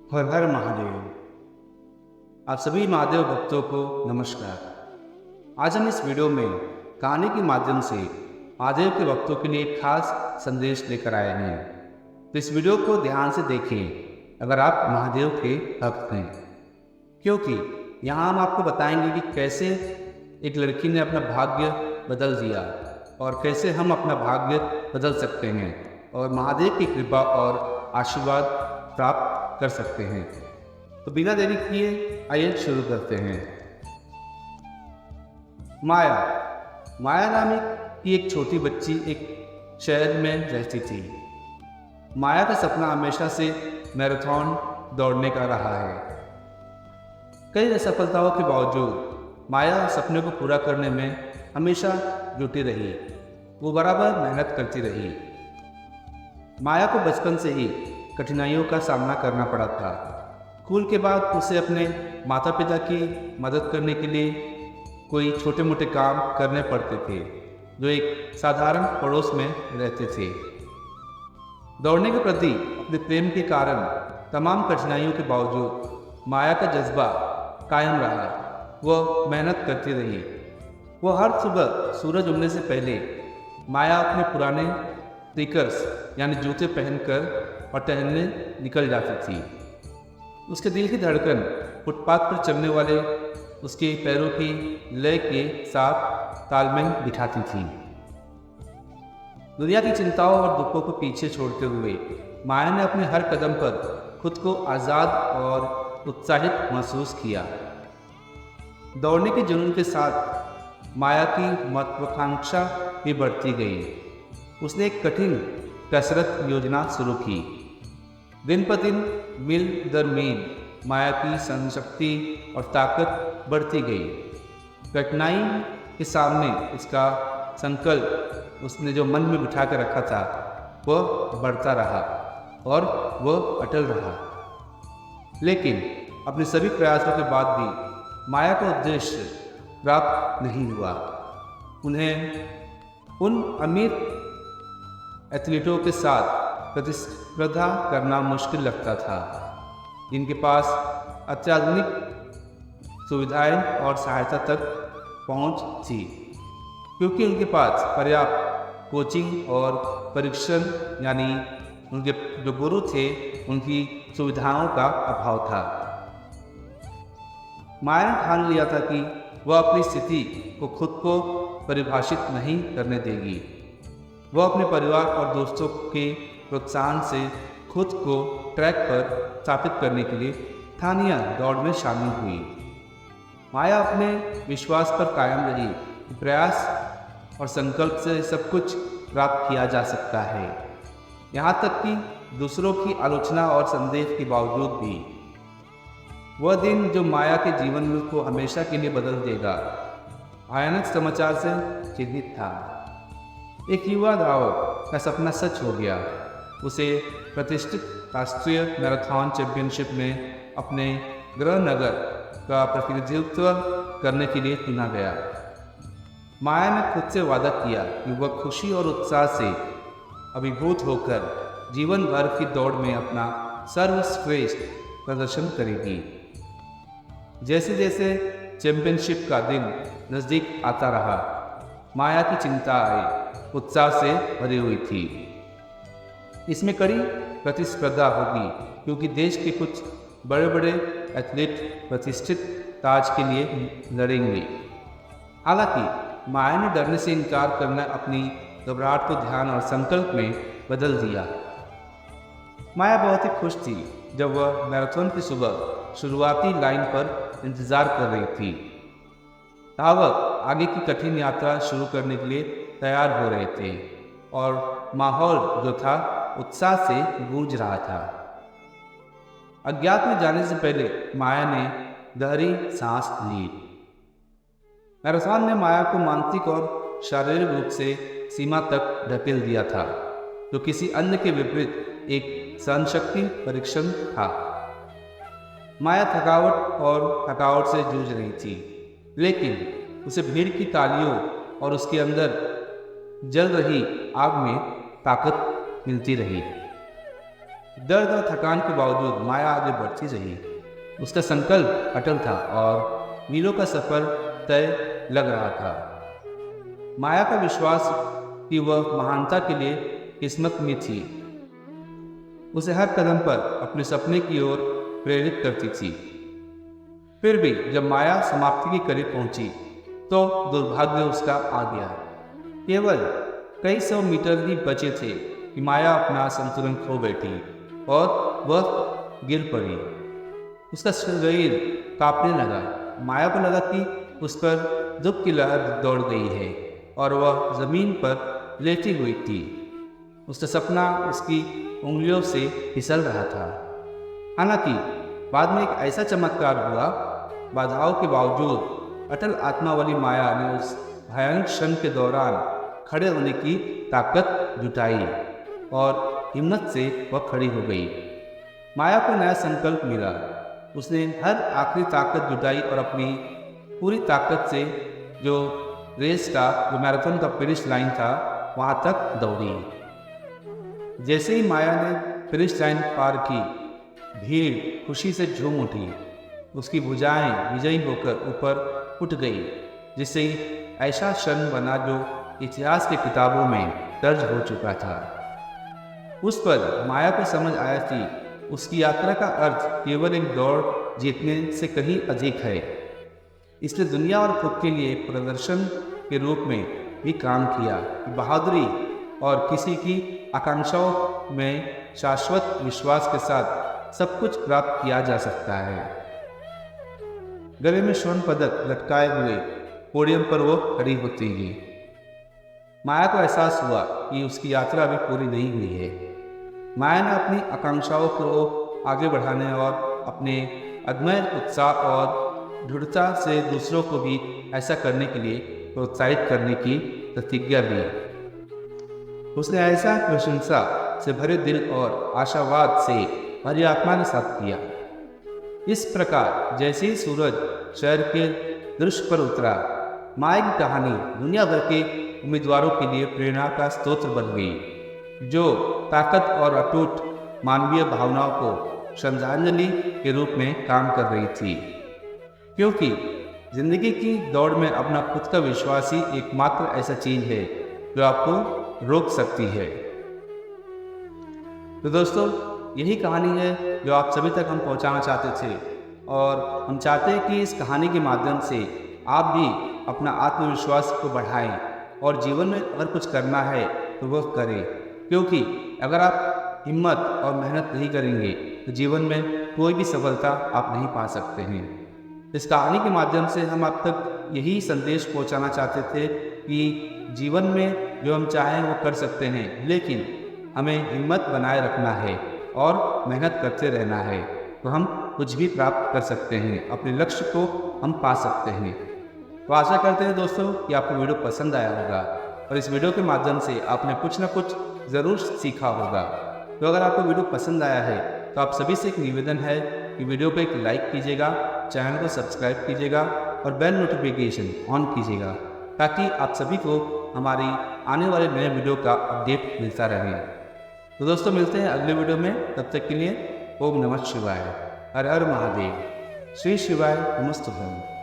हर हर महादेव। आप सभी महादेव भक्तों को नमस्कार। आज हम इस वीडियो में कहानी के माध्यम से महादेव के भक्तों के लिए एक खास संदेश लेकर आए हैं। तो इस वीडियो को ध्यान से देखें अगर आप महादेव के भक्त हैं, क्योंकि यहाँ हम आपको बताएंगे कि कैसे एक लड़की ने अपना भाग्य बदल दिया और कैसे हम अपना भाग्य बदल सकते हैं और महादेव की कृपा और आशीर्वाद प्राप्त कर सकते हैं। तो बिना देरी किए आइए शुरू करते हैं। माया नाम की एक छोटी बच्ची एक शहर में रहती थी। माया का सपना हमेशा से मैराथन दौड़ने का रहा है। कई असफलताओं के बावजूद माया सपने को पूरा करने में हमेशा जुटी रही। वो बराबर मेहनत करती रही। माया को बचपन से ही कठिनाइयों का सामना करना पड़ा था। स्कूल के बाद उसे अपने माता पिता की मदद करने के लिए कोई छोटे मोटे काम करने पड़ते थे जो एक साधारण पड़ोस में रहते थे। दौड़ने के प्रति अपने प्रेम के कारण तमाम कठिनाइयों के बावजूद माया का जज्बा कायम रहा। वह मेहनत करती रही। वह हर सुबह सूरज उगने से पहले माया अपने पुराने स्नीकर्स यानी जूते पहनकर और टहलने निकल जाती थी। उसके दिल की धड़कन फुटपाथ पर चलने वाले उसके पैरों की लय के साथ तालमेल बिठाती थी। दुनिया की चिंताओं और दुखों को पीछे छोड़ते हुए माया ने अपने हर कदम पर खुद को आज़ाद और उत्साहित महसूस किया। दौड़ने के जुनून के साथ माया की महत्वाकांक्षा भी बढ़ती गई। उसने एक कठिन कसरत योजना शुरू की। दिन पर दिन मील दर मील माया की सहनशक्ति और ताकत बढ़ती गई। कठिनाई के सामने उसका संकल्प उसने जो मन में बिठा कर रखा था वह बढ़ता रहा और वह अटल रहा। लेकिन अपने सभी प्रयासों के बाद भी माया का उद्देश्य प्राप्त नहीं हुआ। उन्हें उन अमीर एथलीटों के साथ प्रतिस्पर्धा करना मुश्किल लगता था जिनके पास अत्याधुनिक सुविधाएं और सहायता तक पहुंच थी, क्योंकि उनके पास पर्याप्त कोचिंग और परीक्षण यानी उनके जो गुरु थे उनकी सुविधाओं का अभाव था। माया ने ठान लिया था कि वह अपनी स्थिति को खुद को परिभाषित नहीं करने देगी। वह अपने परिवार और दोस्तों के प्रोत्साहन से खुद को ट्रैक पर स्थापित करने के लिए स्थानीय दौड़ में शामिल हुई। माया अपने विश्वास पर कायम रही। प्रयास और संकल्प से सब कुछ प्राप्त किया जा सकता है, यहाँ तक कि दूसरों की आलोचना और संदेह के बावजूद भी। वह दिन जो माया के जीवन को हमेशा के लिए बदल देगा भयानक समाचार से चिन्हित था। एक युवा धावक का सपना सच हो गया। उसे प्रतिष्ठित राष्ट्रीय मैराथन चैंपियनशिप में अपने गृह नगर का प्रतिनिधित्व करने के लिए चुना गया। माया ने खुद से वादा किया कि वह खुशी और उत्साह से अभिभूत होकर जीवन भर की दौड़ में अपना सर्वश्रेष्ठ प्रदर्शन करेगी। जैसे जैसे चैंपियनशिप का दिन नज़दीक आता रहा, माया की चिंता उत्साह से भरी हुई थी। इसमें कड़ी प्रतिस्पर्धा होगी क्योंकि देश के कुछ बड़े बड़े एथलीट प्रतिष्ठित ताज के लिए लड़ेंगे। हालांकि माया ने डरने से इनकार करना अपनी घबराहट को ध्यान और संकल्प में बदल दिया। माया बहुत ही खुश थी जब वह मैराथन की सुबह शुरुआती लाइन पर इंतजार कर रही थी। धावक आगे की कठिन यात्रा शुरू करने के लिए तैयार हो रहे थे और माहौल जो था उत्साह से गूंज रहा था। अज्ञात में जाने से पहले माया ने गहरी सांस ली। मैराथन ने माया को मानसिक और शारीरिक रूप से सीमा तक ढकेल दिया था, जो किसी अन्य के विपरीत एक सहनशक्ति परीक्षण था। माया थकावट से जूझ रही थी, लेकिन उसे भीड़ की तालियों और उसके अंदर जल रही आग में ताकत मिलती रही। दर्द और थकान के बावजूद माया आगे बढ़ती रही। उसका संकल्प अटल था और मीलों का सफर तय लग रहा था। माया का विश्वास कि वह महानता के लिए किस्मत में थी उसे हर कदम पर अपने सपने की ओर प्रेरित करती थी। फिर भी जब माया समाप्ति के करीब पहुंची तो दुर्भाग्य उसका आ गया। केवल कई सौ मीटर ही बचे थे कि माया अपना संतुलन खो बैठी और वह गिर पड़ी। उसका शरीर कांपने लगा। माया को लगा कि उस पर दुख की लहर दौड़ गई है और वह जमीन पर लेटी हुई थी। उसका सपना उसकी उंगलियों से फिसल रहा था। हालांकि बाद में एक ऐसा चमत्कार हुआ, बाधाओं के बावजूद अटल आत्मा वाली माया ने उस भयानक क्षण के दौरान खड़े होने की ताकत जुटाई और हिम्मत से वह खड़ी हो गई। माया को नया संकल्प मिला। उसने हर आखिरी ताकत जुटाई और अपनी पूरी ताकत से जो रेस का, जो मैराथन का फिनिश लाइन था, वहाँ तक दौड़ी। जैसे ही माया ने फिनिश लाइन पार की, भीड़ खुशी से झूम उठी। उसकी भुजाएं विजयी होकर ऊपर उठ गई, जिससे ऐसा क्षण बना जो इतिहास की किताबों में दर्ज हो चुका था। उस पर माया को समझ आया कि उसकी यात्रा का अर्थ केवल एक दौड़ जीतने से कहीं अधिक है। इसने दुनिया और खुद के लिए प्रदर्शन के रूप में भी काम किया। बहादुरी और किसी की आकांक्षाओं में शाश्वत विश्वास के साथ सब कुछ प्राप्त किया जा सकता है। गले में स्वर्ण पदक लटकाए हुए पोडियम पर वो खड़ी होती है। माया को एहसास हुआ कि उसकी यात्रा अभी पूरी नहीं हुई है। माया ने अपनी आकांक्षाओं को आगे बढ़ाने और अपने अदम्य उत्साह और दृढ़ता से दूसरों को भी ऐसा करने के लिए प्रोत्साहित करने की प्रतिज्ञा ली। उसने ऐसा प्रशंसा से भरे दिल और आशावाद से भरी आत्मा के साथ किया। इस प्रकार जैसे ही सूरज शहर के दृश्य पर उतरा, माया की कहानी दुनिया भर के उम्मीदवारों के लिए प्रेरणा का स्रोत बन गई, जो ताकत और अटूट मानवीय भावनाओं को श्रद्धांजलि के रूप में काम कर रही थी। क्योंकि जिंदगी की दौड़ में अपना खुद का विश्वास ही एकमात्र ऐसा चीज है जो आपको रोक सकती है। तो दोस्तों, यही कहानी है जो आप सभी तक हम पहुंचाना चाहते थे, और हम चाहते हैं कि इस कहानी के माध्यम से आप भी अपना आत्मविश्वास को बढ़ाएं और जीवन में अगर कुछ करना है तो वह करें। क्योंकि अगर आप हिम्मत और मेहनत नहीं करेंगे तो जीवन में कोई भी सफलता आप नहीं पा सकते हैं। इस कहानी के माध्यम से हम आप तक यही संदेश पहुंचाना चाहते थे कि जीवन में जो हम चाहें वो कर सकते हैं, लेकिन हमें हिम्मत बनाए रखना है और मेहनत करते रहना है, तो हम कुछ भी प्राप्त कर सकते हैं, अपने लक्ष्य को हम पा सकते हैं। तो आशा करते हैं दोस्तों कि आपको वीडियो पसंद आया होगा और इस वीडियो के माध्यम से आपने कुछ ना कुछ ज़रूर सीखा होगा। तो अगर आपको वीडियो पसंद आया है तो आप सभी से एक निवेदन है कि वीडियो को एक लाइक कीजिएगा, चैनल को सब्सक्राइब कीजिएगा और बेल नोटिफिकेशन ऑन कीजिएगा, ताकि आप सभी को हमारी आने वाले नए वीडियो का अपडेट मिलता रहे। तो दोस्तों, मिलते हैं अगले वीडियो में। तब तक के लिए ओम नमः शिवाय, हर हर महादेव, श्री शिवाय नमस्तुभ्यं।